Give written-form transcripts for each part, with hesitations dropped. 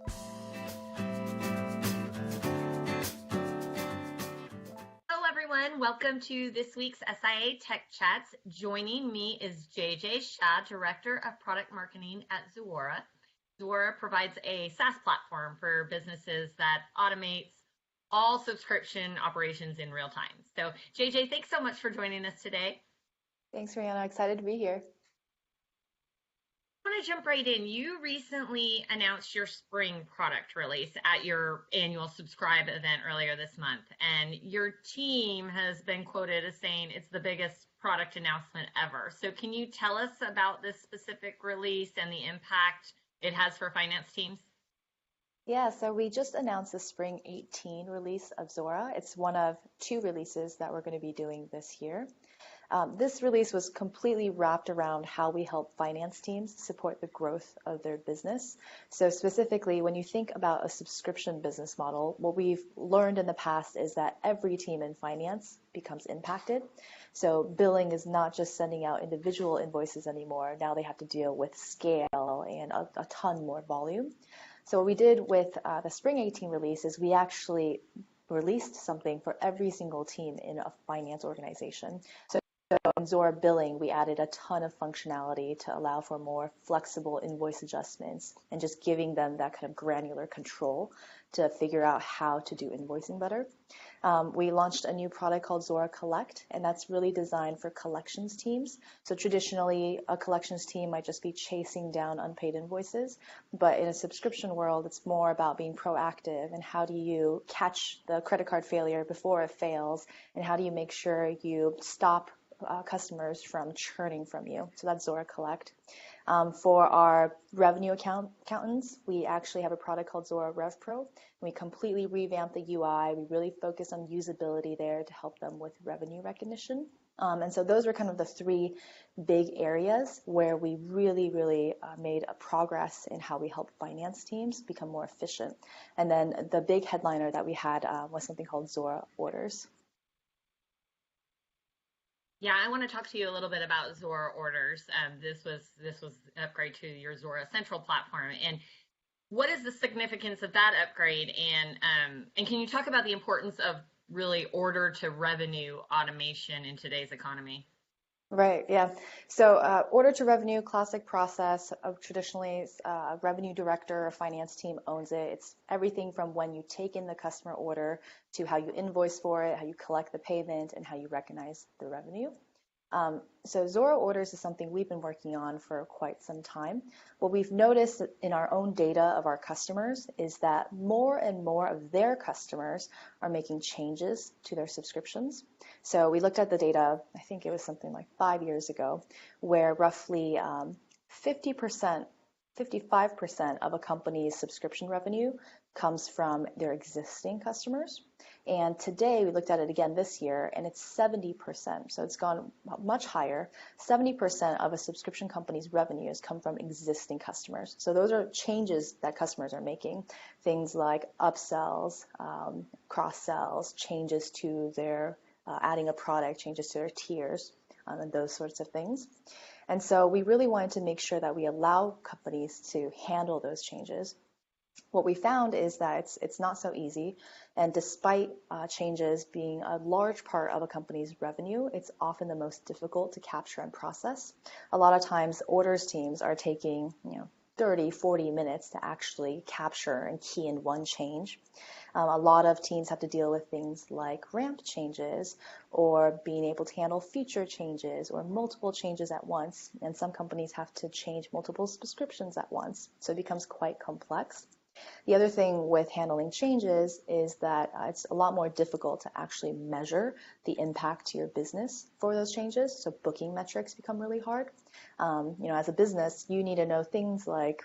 Hello, everyone. Welcome to this week's SIIA Tech Chats. Joining me is JJ Shah, Director of Product Marketing at Zuora. Zuora provides a SaaS platform for businesses that automates all subscription operations in real time. So, JJ, thanks so much for joining us today. Thanks, Rihanna. Excited to be here. I want to jump right in. You recently announced your spring product release at your annual Subscribe event earlier this month, and your team has been quoted as saying it's the biggest product announcement ever. So can you tell us about this specific release and the impact it has for finance teams? Yeah, so we just announced the Spring 18 release of Zuora. It's one of 2 releases that we're going to be doing this year. This release was completely wrapped around how we help finance teams support the growth of their business. So specifically, when you think about a subscription business model, what we've learned in the past is that every team in finance becomes impacted. So billing is not just sending out individual invoices anymore. Now they have to deal with scale and a ton more volume. So what we did with the Spring 18 release is we actually released something for every single team in a finance organization. So in Zuora Billing, we added a ton of functionality to allow for more flexible invoice adjustments and just giving them that kind of granular control to figure out how to do invoicing better. We launched a new product called Zuora Collect, and that's really designed for collections teams. So traditionally, a collections team might just be chasing down unpaid invoices, but in a subscription world, it's more about being proactive and how do you catch the credit card failure before it fails, and how do you make sure you stop customers from churning from you. So that's Zuora Collect. For our revenue accountants, we actually have a product called Zuora RevPro. We completely revamped the UI. We really focused on usability there to help them with revenue recognition. And so those were kind of the 3 big areas where we really made a progress in how we help finance teams become more efficient. And then the big headliner that we had was something called Zuora Orders. Yeah, I want to talk to you a little bit about Zuora Orders. This was an upgrade to your Zuora Central platform, and what is the significance of that upgrade? And can you talk about the importance of really order to revenue automation in today's economy? Right, yeah. So order to revenue, classic process of traditionally a revenue director or finance team owns it. It's everything from when you take in the customer order to how you invoice for it, how you collect the payment, and how you recognize the revenue. So Zuora Orders is something we've been working on for quite some time. What we've noticed in our own data of our customers is that more and more of their customers are making changes to their subscriptions. So we looked at the data, I think it was something like 5 years ago, where roughly 50%, 55% of a company's subscription revenue comes from their existing customers. And today we looked at it again this year, and it's 70%. So it's gone much higher. 70% of a subscription company's revenues come from existing customers. So those are changes that customers are making. Things like upsells, cross-sells, changes to their adding a product, changes to their tiers, and those sorts of things. And so we really wanted to make sure that we allow companies to handle those changes. What we found is that it's not so easy, and despite changes being a large part of a company's revenue, it's often the most difficult to capture and process. A lot of times orders teams are taking 30, 40 minutes to actually capture and key in one change. A lot of teams have to deal with things like ramp changes or being able to handle feature changes or multiple changes at once. And some companies have to change multiple subscriptions at once. So it becomes quite complex. The other thing with handling changes is that it's a lot more difficult to actually measure the impact to your business for those changes. So booking metrics become really hard. As a business, you need to know things like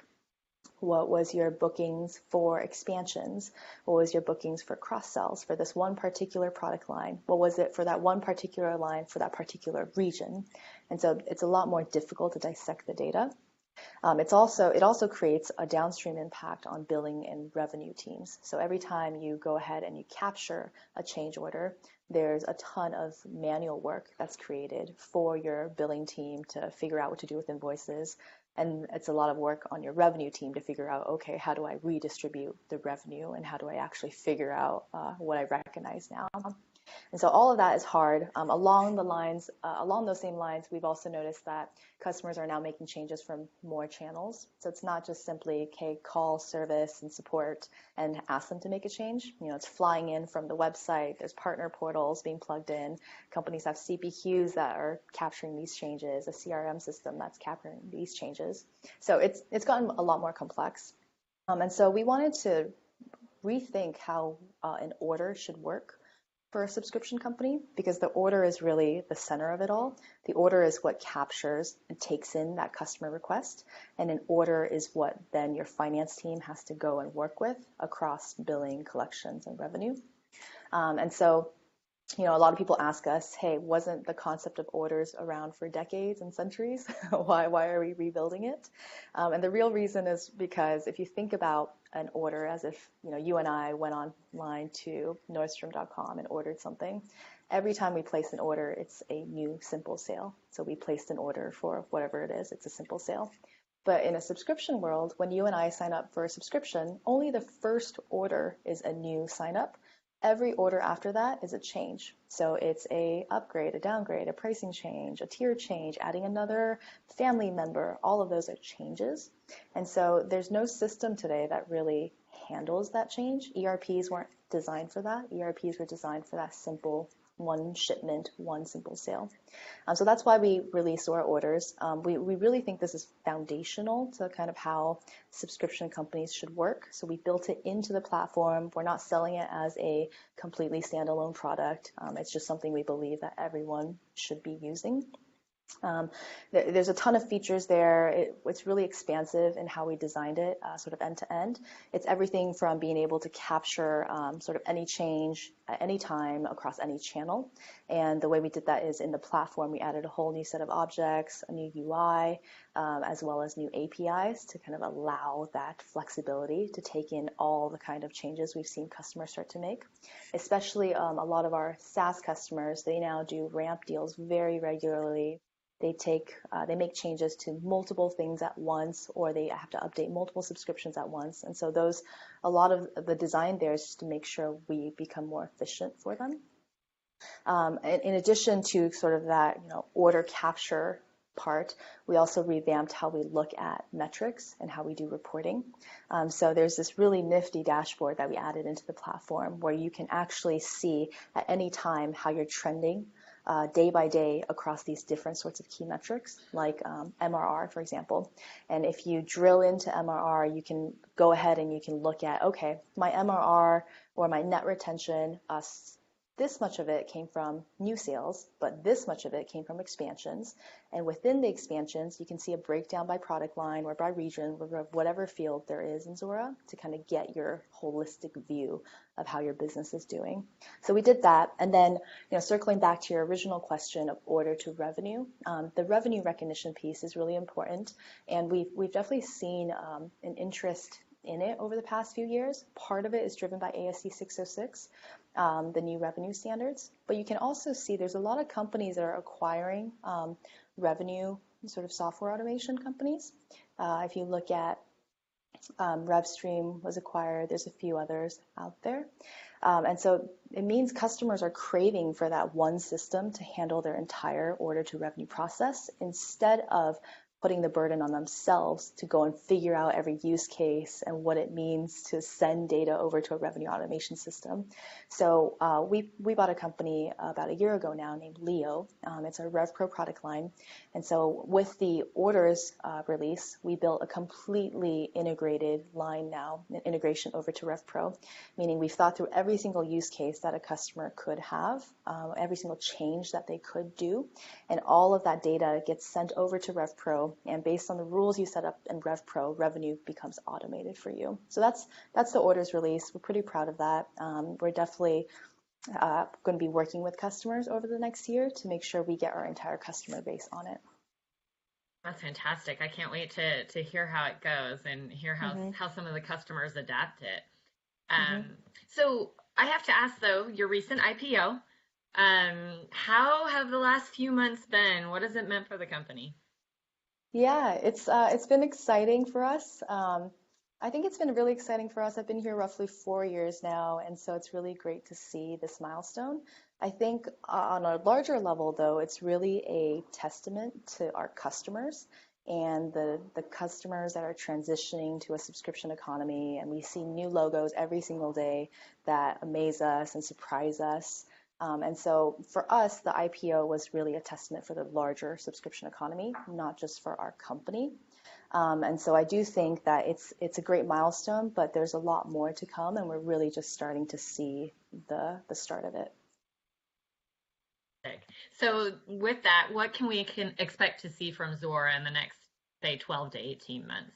what was your bookings for expansions? What was your bookings for cross-sells for this one particular product line? What was it for that one particular line for that particular region? And so it's a lot more difficult to dissect the data. It also creates a downstream impact on billing and revenue teams. So every time you go ahead and you capture a change order, there's a ton of manual work that's created for your billing team to figure out what to do with invoices. And it's a lot of work on your revenue team to figure out, okay, how do I redistribute the revenue and how do I actually figure out what I recognize now? And so all of that is hard. Along those same lines, we've also noticed that customers are now making changes from more channels. So it's not just simply, okay, call service and support and ask them to make a change. It's flying in from the website. There's partner portals being plugged in. Companies have CPQs that are capturing these changes, a CRM system that's capturing these changes. So it's gotten a lot more complex. And so we wanted to rethink how an order should work for a subscription company, because the order is really the center of it all. The order is what captures and takes in that customer request, and an order is what then your finance team has to go and work with across billing, collections, and revenue. And so a lot of people ask us, hey, wasn't the concept of orders around for decades and centuries? Why are we rebuilding it? And the real reason is because if you think about an order as if you and I went online to Nordstrom.com and ordered something, every time we place an order, it's a new simple sale. So we placed an order for whatever it is, it's a simple sale. But in a subscription world, when you and I sign up for a subscription, only the first order is a new sign up. Every order after that is a change. So it's a upgrade, a downgrade, a pricing change, a tier change, adding another family member. All of those are changes. And so there's no system today that really handles that change. ERPs weren't designed for that. ERPs were designed for that simple one shipment, one simple sale. So that's why we released Zuora Orders. We really think this is foundational to kind of how subscription companies should work. So we built it into the platform. We're not selling it as a completely standalone product. It's just something we believe that everyone should be using. There's a ton of features there. It's really expansive in how we designed it, sort of end to end. It's everything from being able to capture sort of any change at any time across any channel. And the way we did that is in the platform, we added a whole new set of objects, a new UI, as well as new APIs to kind of allow that flexibility to take in all the kind of changes we've seen customers start to make. Especially a lot of our SaaS customers, they now do ramp deals very regularly. They make changes to multiple things at once, or they have to update multiple subscriptions at once. And so a lot of the design there is just to make sure we become more efficient for them. In addition to sort of that, order capture part, we also revamped how we look at metrics and how we do reporting. So there's this really nifty dashboard that we added into the platform where you can actually see at any time how you're trending day by day across these different sorts of key metrics, like MRR, for example. And if you drill into MRR, you can go ahead and you can look at, okay, my MRR or my net retention, this much of it came from new sales, but this much of it came from expansions. And within the expansions, you can see a breakdown by product line or by region, or whatever field there is in Zuora, to kind of get your holistic view of how your business is doing. So we did that. And then, circling back to your original question of order to revenue, the revenue recognition piece is really important. And we've definitely seen an interest in it over the past few years. Part of it is driven by ASC 606, the new revenue standards. But you can also see there's a lot of companies that are acquiring revenue sort of software automation companies. If you look at RevStream was acquired, there's a few others out there. And so it means customers are craving for that one system to handle their entire order to revenue process instead of putting the burden on themselves to go and figure out every use case and what it means to send data over to a revenue automation system. So we bought a company about a year ago now named Leo. It's our RevPro product line. And so with the orders release, we built a completely integrated line now, an integration over to RevPro, meaning we've thought through every single use case that a customer could have, every single change that they could do, and all of that data gets sent over to RevPro. And based on the rules you set up in RevPro, revenue becomes automated for you. So that's the orders release. We're pretty proud of that. We're definitely going to be working with customers over the next year to make sure we get our entire customer base on it. That's fantastic. I can't wait to hear how it goes and hear how some of the customers adapt it. So I have to ask, though, your recent IPO, how have the last few months been? What has it meant for the company? Yeah, it's been exciting for us. I think it's been really exciting for us. I've been here roughly 4 years now, and so it's really great to see this milestone. I think on a larger level, though, it's really a testament to our customers and the customers that are transitioning to a subscription economy. And we see new logos every single day that amaze us and surprise us. And so for us, the IPO was really a testament for the larger subscription economy, not just for our company. And so I do think that it's a great milestone, but there's a lot more to come, and we're really just starting to see the start of it. So with that, what can we expect to see from Zuora in the next, say, 12 to 18 months?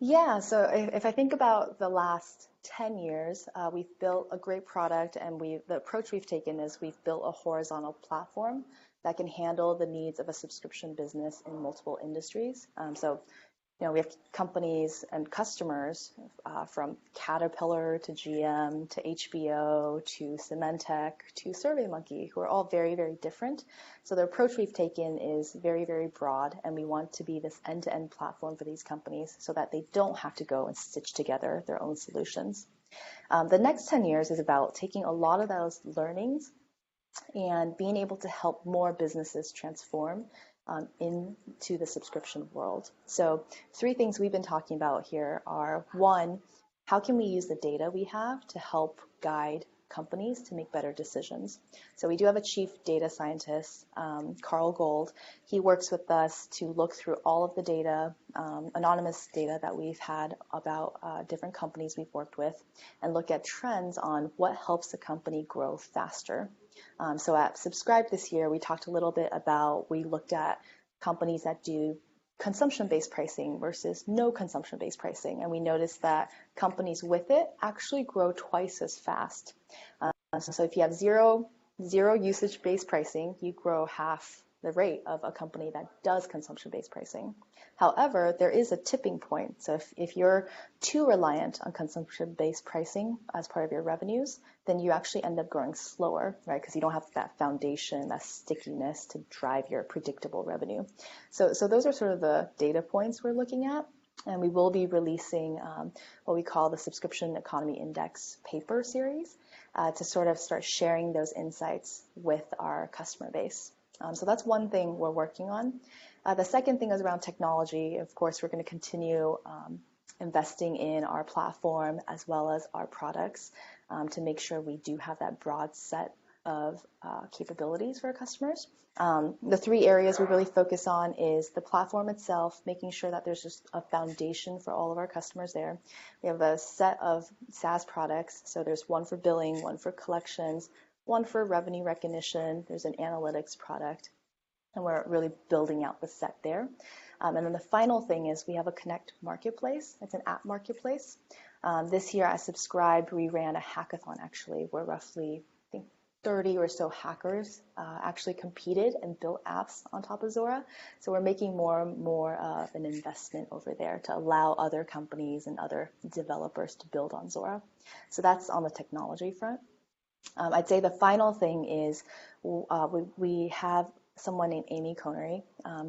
Yeah, so if I think about the last 10 years, we've built a great product, and the approach we've taken is we've built a horizontal platform that can handle the needs of a subscription business in multiple industries. So we have companies and customers from Caterpillar to GM to HBO to Symantec to SurveyMonkey, who are all very, very different. So the approach we've taken is very, very broad, and we want to be this end-to-end platform for these companies so that they don't have to go and stitch together their own solutions. The next 10 years is about taking a lot of those learnings and being able to help more businesses transform into the subscription world. So 3 things we've been talking about here are, one, how can we use the data we have to help guide companies to make better decisions? So we do have a chief data scientist, Carl Gold. He works with us to look through all of the data, anonymous data that we've had about different companies we've worked with, and look at trends on what helps a company grow faster. So at Subscribe this year, we talked a little bit about, we looked at companies that do consumption-based pricing versus no consumption-based pricing. And we noticed that companies with it actually grow twice as fast. So if you have zero usage-based pricing, you grow half the rate of a company that does consumption-based pricing. However, there is a tipping point. So if you're too reliant on consumption-based pricing as part of your revenues, then you actually end up growing slower, right? Because you don't have that foundation, that stickiness to drive your predictable revenue. So those are sort of the data points we're looking at. And we will be releasing what we call the Subscription Economy Index paper series to sort of start sharing those insights with our customer base. So that's one thing we're working on. The second thing is around technology. Of course, we're going to continue investing in our platform as well as our products to make sure we do have that broad set of capabilities for our customers. The 3 areas we really focus on is the platform itself, making sure that there's just a foundation for all of our customers there. We have a set of SaaS products. So there's one for billing, one for collections, one for revenue recognition. There's an analytics product, and we're really building out the set there. And then the final thing is we have a Connect marketplace. It's an app marketplace. This year at Subscribe, we ran a hackathon, actually, where roughly, I think, 30 or so hackers actually competed and built apps on top of Zuora. So we're making more and more of an investment over there to allow other companies and other developers to build on Zuora. So that's on the technology front. I'd say the final thing is we have someone named Amy Connery,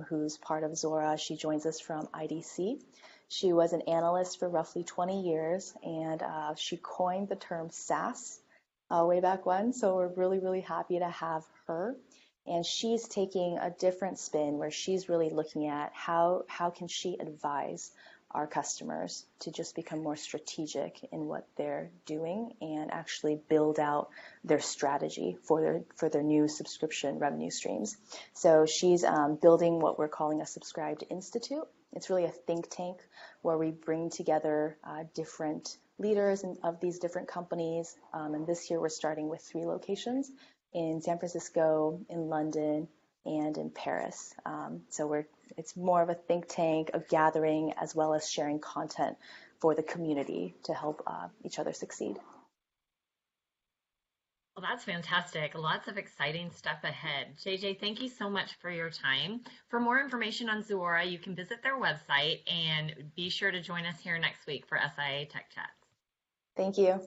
who's part of Zuora. She joins us from IDC. She was an analyst for roughly 20 years, and she coined the term SaaS way back when. So we're really, really happy to have her. And she's taking a different spin where she's really looking at how can she advise our customers to just become more strategic in what they're doing and actually build out their strategy for their new subscription revenue streams. So she's building what we're calling a Subscribed Institute. It's really a think tank where we bring together different leaders of these different companies. And this year we're starting with 3 locations in San Francisco, in London, and in Paris. So it's more of a think tank, a gathering, as well as sharing content for the community to help each other succeed. Well, that's fantastic. Lots of exciting stuff ahead. JJ, thank you so much for your time. For more information on Zuora, you can visit their website and be sure to join us here next week for SIIA Tech Chats. Thank you.